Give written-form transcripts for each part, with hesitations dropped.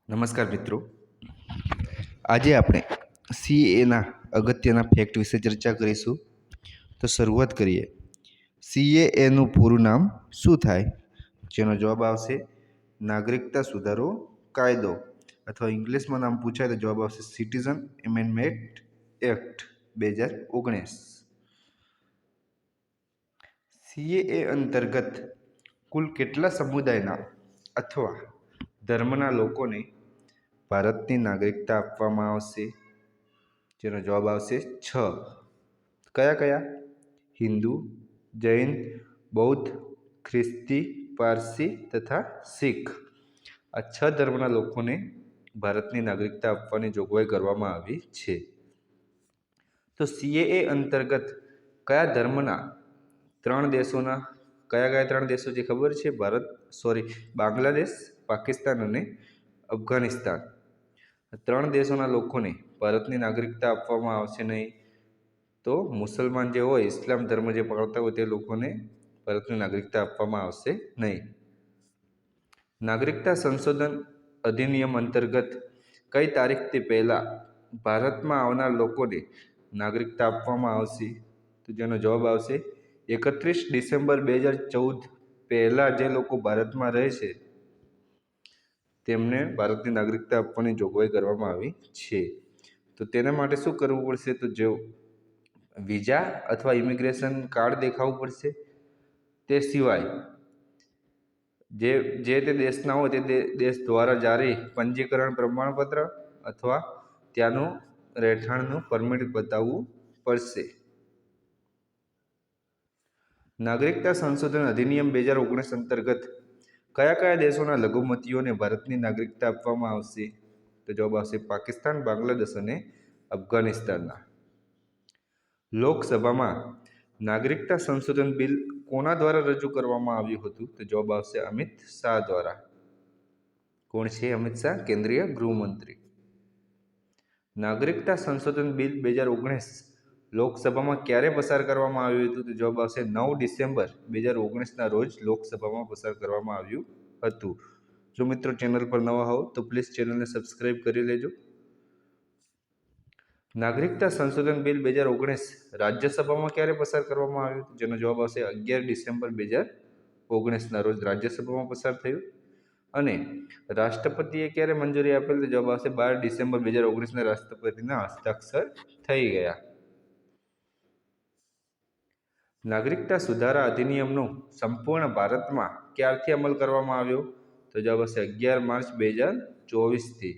નમસ્કાર મિત્રો, આજે આપણે સીએના અગત્યના ફેક્ટ વિશે ચર્ચા કરીશું. તો શરૂઆત કરીએ. સીએએનું પૂરું નામ શું થાય? જેનો જવાબ આવશે નાગરિકતા સુધારો કાયદો, અથવા ઇંગ્લિશમાં નામ પૂછાય તો જવાબ આવશે સિટીઝન એમેન્ડમેન્ટ એક્ટ 2019. સીએએ અંતર્ગત કુલ કેટલા સમુદાયના અથવા ધર્મના લોકોને ભારતની નાગરિકતા આપવામાં આવશે? જેનો જવાબ આવશે 6. કયા કયા? હિન્દુ, જૈન, બૌદ્ધ, ખ્રિસ્તી, પારસી તથા શીખ. આ 6 ધર્મના લોકોને ભારતની નાગરિકતા આપવાની જોગવાઈ કરવામાં આવી છે. તો સીએએ અંતર્ગત કયા ધર્મના 3 દેશોના કયા 3 દેશો જે ખબર છે? બાંગ્લાદેશ, પાકિસ્તાન અને અફઘાનિસ્તાન. 3 દેશોના લોકોને ભારતની નાગરિકતા આપવામાં આવશે નહીં. તો મુસલમાન જે હોય, ઇસ્લામ ધર્મ જે પાળતા હોય તે લોકોને ભારતની નાગરિકતા આપવામાં આવશે નહીં. નાગરિકતા સંશોધન અધિનિયમ અંતર્ગત કઈ તારીખથી પહેલાં ભારતમાં આવનાર લોકોને નાગરિકતા આપવામાં આવશે? તો જેનો જવાબ આવશે 31 ડિસેમ્બર 2014 પહેલાં જે લોકો ભારતમાં રહે છે તેમને ભારતની નાગરિકતા આપવાની જોગવાઈ કરવામાં આવી છે. તો તેના માટે શું કરવું પડશે? તો જો વિઝા અથવા ઇમિગ્રેશન કાર્ડ દેખાડવું પડશે. તે સિવાય જે તે દેશના હોય તે દેશ દ્વારા જારી પંજીકરણ પ્રમાણપત્ર અથવા ત્યાંનું રહેઠાણનું પરમિટ બતાવવું પડશે. નાગરિકતા સંશોધન અધિનિયમ 2019 અંતર્ગત કયા દેશોના લઘુમતીઓને ભારતની નાગરિકતા આપવામાં આવશે? તો જવાબ આવશે પાકિસ્તાન, બાંગ્લાદેશ અને અફઘાનિસ્તાનના. લોકસભામાં નાગરિકતા સંશોધન બિલ કોના દ્વારા રજૂ કરવામાં આવ્યું હતું? તો જવાબ આવશે અમિત શાહ દ્વારા. કોણ છે અમિત શાહ? કેન્દ્રીય ગૃહમંત્રી. નાગરિકતા સંશોધન બિલ 2019 લોકસભામાં ક્યારે પસાર કરવામાં આવ્યું હતું? તો જવાબ આવશે 9 ડિસેમ્બર 2019ના રોજ લોકસભામાં પસાર કરવામાં આવ્યું હતું. જો મિત્રો ચેનલ પર નવા હોવ તો પ્લીઝ ચેનલને સબસ્ક્રાઈબ કરી લેજો. નાગરિકતા સંશોધન બિલ 2019 રાજ્યસભામાં ક્યારે પસાર કરવામાં આવ્યું? જેનો જવાબ આવશે 11 ડિસેમ્બર 2019ના રોજ રાજ્યસભામાં પસાર થયું. અને રાષ્ટ્રપતિએ ક્યારે મંજૂરી આપેલ? તો જવાબ આવશે 12 ડિસેમ્બર 2019ના રાષ્ટ્રપતિના હસ્તાક્ષર થઈ ગયા. નાગરિકતા સુધારા અધિનિયમનો સંપૂર્ણ ભારતમાં ક્યારથી અમલ કરવામાં આવ્યો? તો જવાબ આવશે 11 માર્ચ 2024થી.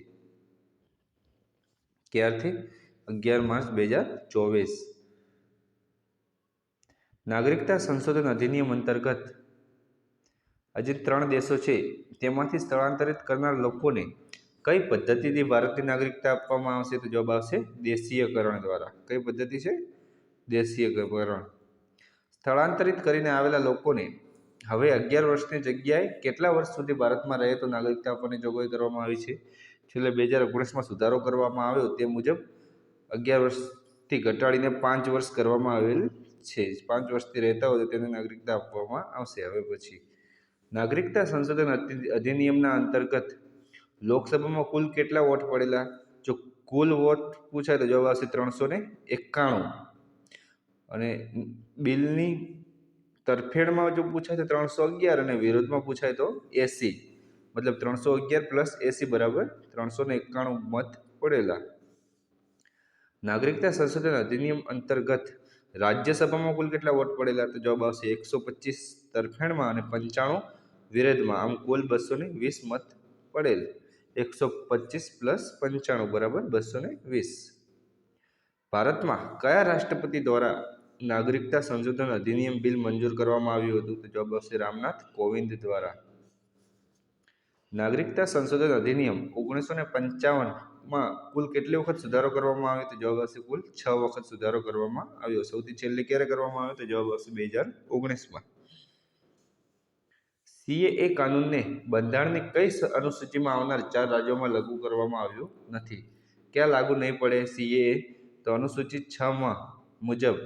ક્યારથી? 11 માર્ચ 2024. નાગરિકતા સંશોધન અધિનિયમ અંતર્ગત આજે 3 દેશો છે તેમાંથી સ્થળાંતરિત કરનાર લોકોને કઈ પદ્ધતિથી ભારતની નાગરિકતા આપવામાં આવશે? તો જવાબ આવશે દેશીયકરણ દ્વારા. કઈ પદ્ધતિ છે? દેશીયકરણ. સ્થળાંતરિત કરીને આવેલા લોકોને હવે 11 વર્ષની જગ્યાએ કેટલા વર્ષ સુધી ભારતમાં રહે તો નાગરિકતા આપવાની જોગવાઈ કરવામાં આવી છે? છેલ્લે 2019માં સુધારો કરવામાં આવ્યો તે મુજબ 11 વર્ષથી ઘટાડીને 5 વર્ષ કરવામાં આવેલ છે. 5 વર્ષથી રહેતા હોય તો તેને નાગરિકતા આપવામાં આવશે. હવે પછી નાગરિકતા સંશોધન અધિનિયમના અંતર્ગત લોકસભામાં કુલ કેટલા વોટ પડેલા? જો કુલ વોટ પૂછાય તો જવાબ આવશે 391. અને બિલની તરફેણમાં જો પૂછાય તો 311 અને વિરોધમાં પૂછાય તો 80. મતલબ 311 + 80 બરાબર 391 મત પડેલા. નાગરિકતા સંશોધન અધિનિયમ અંતર્ગત રાજ્યસભામાં કુલ કેટલા વોટ પડેલા? તો જવાબ આવશે 125 તરફેણમાં અને 95 વિરોધમાં. આમ કુલ 220 મત પડેલ. 125 + 95 બરાબર 220. ભારતમાં કયા રાષ્ટ્રપતિ દ્વારા નાગરિકતા સંશોધન અધિનિયમ બિલ મંજૂર કરવામાં આવ્યું હતું? તો જવાબ આવશે રામનાથ કોવિંદ દ્વારા. નાગરિકતા સંશોધન અધિનિયમ 1955માં કુલ કેટલી વખત સુધારો કરવામાં આવ્યો? તો જવાબ આવશે કુલ 6 વખત સુધારો કરવામાં આવ્યો. સૌથી છેલ્લે ક્યારે કરવામાં આવ્યો? તો જવાબ આવશે 2019માં. સીએએ કાનૂનને બંધારણની કઈ અનુસૂચિમાં આવનાર 4 રાજ્યોમાં લાગુ કરવામાં આવ્યું નથી? ક્યાં લાગુ નહીં પડે સીએએ? તો અનુસૂચિ 6 મુજબ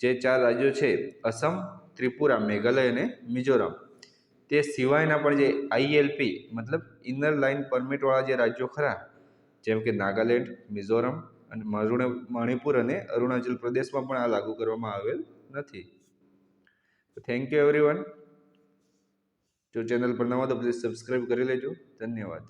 જે 4 રાજ્યો છે અસમ, ત્રિપુરા, મેઘાલય અને મિઝોરમ, તે સિવાયના પણ જે આઈએલપી મતલબ ઇનર લાઇન પરમિટવાળા જે રાજ્યો ખરા, જેમ કે નાગાલેન્ડ, મિઝોરમ અને મણિપુર અને અરુણાચલ પ્રદેશમાં પણ આ લાગુ કરવામાં આવેલ નથી. Thank you everyone. જો ચેનલ પર નવા તો પ્લીઝ સબસ્ક્રાઇબ કરી લેજો. ધન્યવાદ.